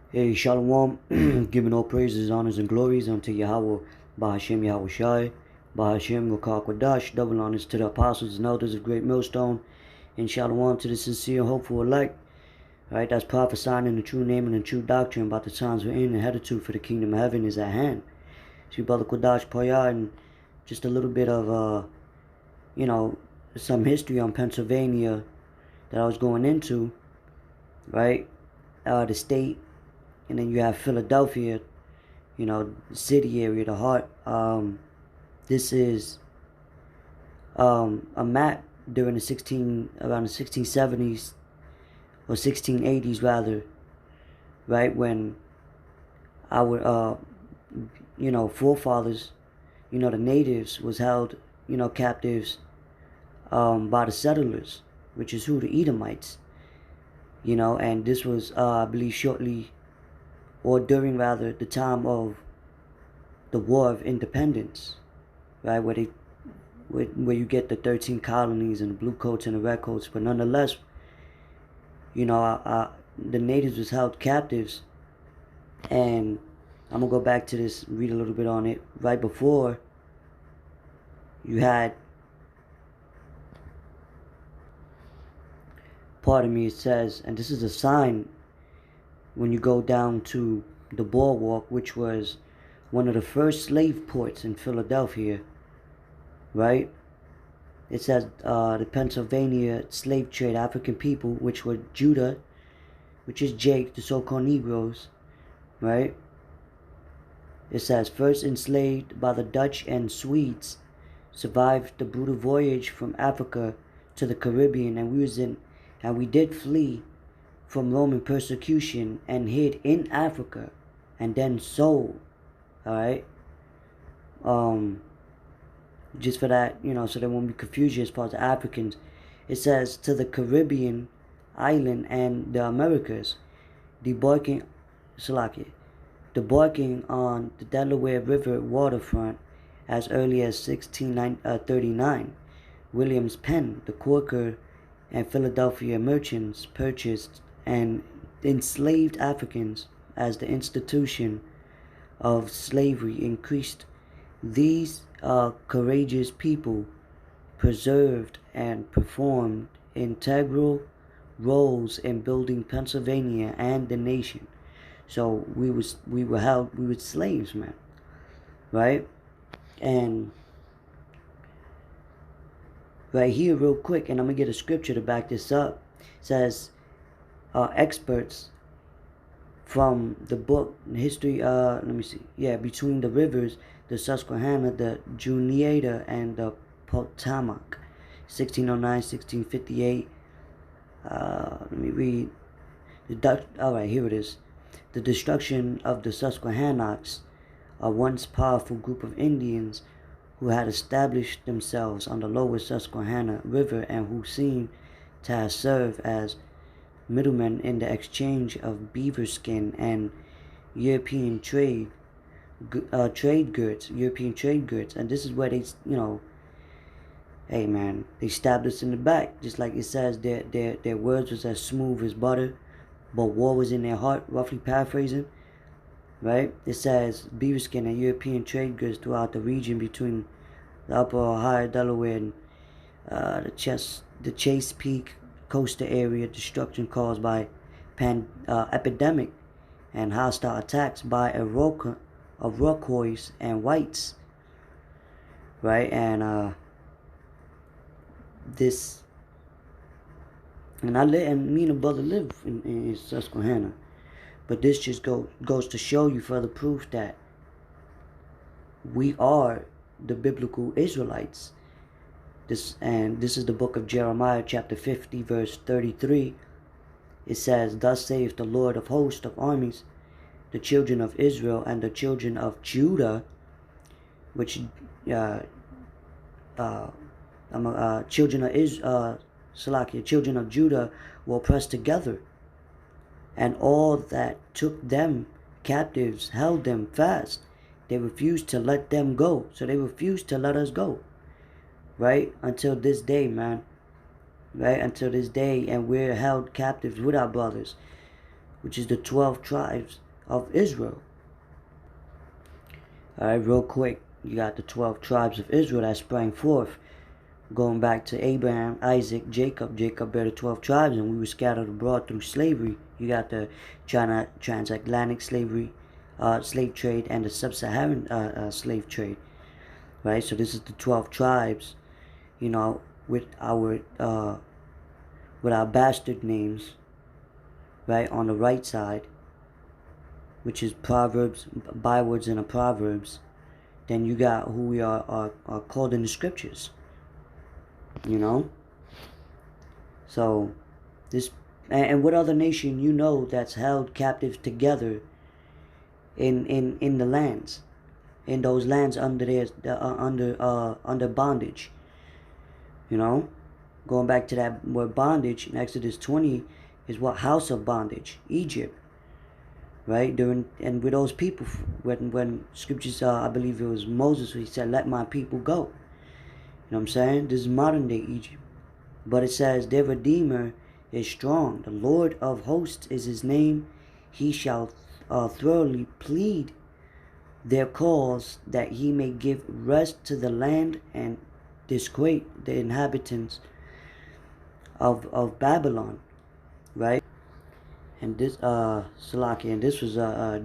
Hey, Shalom, giving all praises, honors, and glories unto Yahweh, Bahashem Yahweh Shai, Bahashem Wakar Kwadash, double honors to the apostles and elders of Great Millstone, and Shalom to the sincere, hopeful elect. Right, that's prophesying in the true name and the true doctrine about the times we're in and headed to, for the kingdom of heaven is at hand. See, Brother Kwadash Paya, and just a little bit of, some history on Pennsylvania that I was going into, right? The state, and then you have Philadelphia, the city area, the heart. This is a map during around the 1670s or 1680s rather, right, when our forefathers, the natives was held, captives by the settlers, which is who? The Edomites. And this was, I believe, shortly or during rather the time of the War of Independence, right, where you get the 13 colonies and the blue coats and the red coats, but nonetheless, the natives was held captives, and I'm gonna go back to this, read a little bit on it. Right before, you had, pardon me, it says, and this is a sign when you go down to the boardwalk, which was one of the first slave ports in Philadelphia, right? It says the Pennsylvania slave trade, African people, which were Judah, which is Jake, the so-called Negroes, right? It says, first enslaved by the Dutch and Swedes, survived the brutal voyage from Africa to the Caribbean, and we did flee from Roman persecution and hid in Africa, and then sold. All right. Just for that, so there won't be confusion as far as the Africans. It says to the Caribbean island and the Americas, debarking, debarking on the Delaware River waterfront as early as 1639. Williams Penn, the Quaker and Philadelphia merchants, purchased and enslaved Africans as the institution of slavery increased. These courageous people preserved and performed integral roles in building Pennsylvania and the nation. So we were slaves, man, right? And right here, real quick, and I'm gonna get a scripture to back this up. It says experts from the book history. Let me see. Yeah, between the rivers, the Susquehanna, the Juniata, and the Potomac, 1609, 1658. Let me read. All right, here it is. The destruction of the Susquehannocks, a once powerful group of Indians who had established themselves on the lower Susquehanna River and who seemed to have served as middlemen in the exchange of beaver skin and European European trade goods. And this is where they, hey man, they stabbed us in the back, just like it says. Their words was as smooth as butter, but war was in their heart. Roughly paraphrasing, right? It says beaverskin and European trade goods throughout the region between the Upper Ohio, Delaware, and the Chesapeake coastal area. Destruction caused by epidemic and hostile attacks by Iroquois and whites, right? And this, and me and the brother live in Susquehanna, but this just goes to show you further proof that we are the biblical Israelites. This is the book of Jeremiah, chapter 50, verse 33. It says, "Thus saith the Lord of hosts of armies, the children of Israel and the children of Judah, which children of Judah were pressed together, and all that took them captives held them fast. They refused to let them go." So they refused to let us go, right? Until this day, man. Right? Until this day, and we're held captives with our brothers. which is the 12 tribes of Israel. Alright, real quick, you got the 12 tribes of Israel that sprang forth, going back to Abraham, Isaac, Jacob. Jacob bear the 12 tribes, and we were scattered abroad through slavery. You got the China transatlantic slavery, slave trade, and the sub-Saharan slave trade. Right, so this is the 12 tribes, you know, with our bastard names, right, on the right side, which is Proverbs, bywords in the Proverbs. Then you got who we are called in the scriptures, you know. So this, and what other nation you know that's held captive together in the lands, in those lands under under bondage, you know. Going back to that word bondage in Exodus 20 is what? House of bondage, Egypt. Right, and with those people, when scriptures, I believe it was Moses, he said, "Let my people go." You know what I'm saying? This is modern day Egypt, but it says their Redeemer is strong. The Lord of hosts is his name. He shall thoroughly plead their cause, that he may give rest to the land and disquiet the inhabitants of Babylon. Right. And this, Salaki, and this was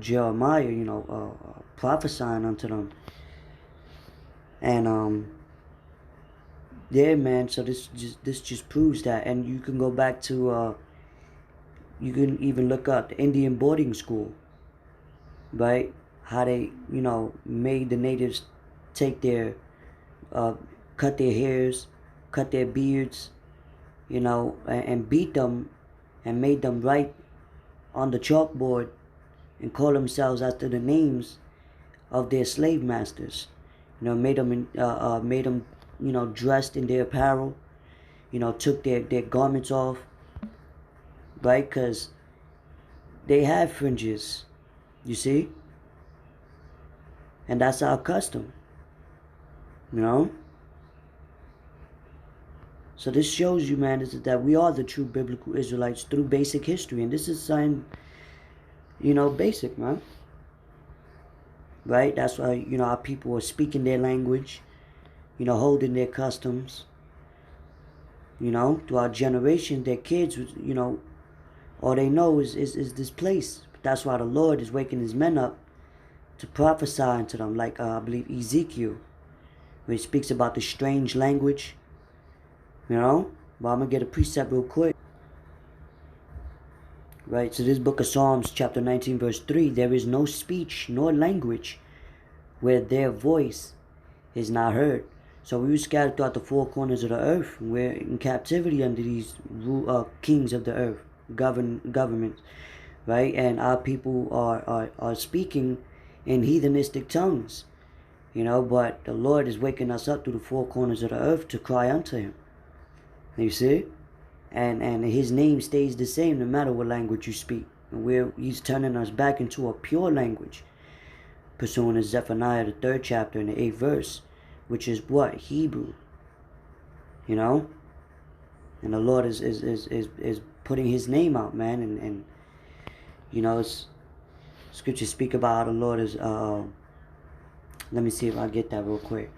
Jeremiah, you know, prophesying unto them. And yeah, man. So this just proves that, and you can go back to, you can even look up the Indian boarding school, right? How they, you know, made the natives take their, cut their hairs, cut their beards, you know, and beat them, and made them write on the chalkboard and call themselves after the names of their slave masters. You know, made them, you know, dressed in their apparel. You know, took their garments off, right? Because they have fringes, you see, and that's our custom. You know. So this shows you, man, is that we are the true biblical Israelites through basic history, and this is something, you know, basic, man. Right? That's why, you know, our people are speaking their language, you know, holding their customs, you know, to our generation, their kids, you know, all they know is this place. That's why the Lord is waking his men up to prophesy unto them, like I believe Ezekiel, where he speaks about the strange language, you know. But I'm going to get a precept real quick. Right, so this book of Psalms, chapter 19, verse 3, there is no speech nor language where their voice is not heard. So we were scattered throughout the four corners of the earth. We're in captivity under these kings of the earth, governments, right? And our people are speaking in heathenistic tongues, you know, but the Lord is waking us up through the four corners of the earth to cry unto him. You see? And his name stays the same no matter what language you speak. And he's turning us back into a pure language, pursuing to Zephaniah, the 3rd chapter and the 8th verse, which is what? Hebrew. You know? And the Lord is putting his name out, man. And you know, it's, scriptures speak about how the Lord is, let me see if I get that real quick.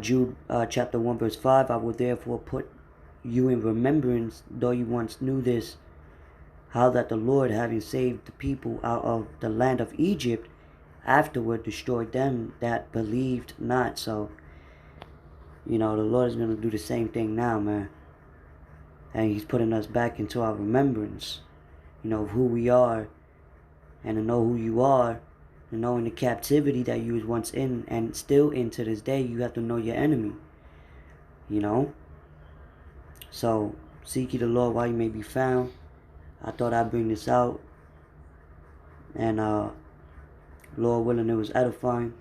Jude chapter 1 verse 5, I will therefore put you in remembrance, though you once knew this, how that the Lord, having saved the people out of the land of Egypt, afterward destroyed them that believed not. So, you know, the Lord is going to do the same thing now, man. And he's putting us back into our remembrance, you know, of who we are, and to know who you are, and knowing the captivity that you was once in and still in to this day. You have to know your enemy, you know. So seek ye the Lord while you may be found. I thought I'd bring this out, and Lord willing, it was edifying.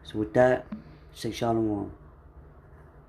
So with that, say shalom.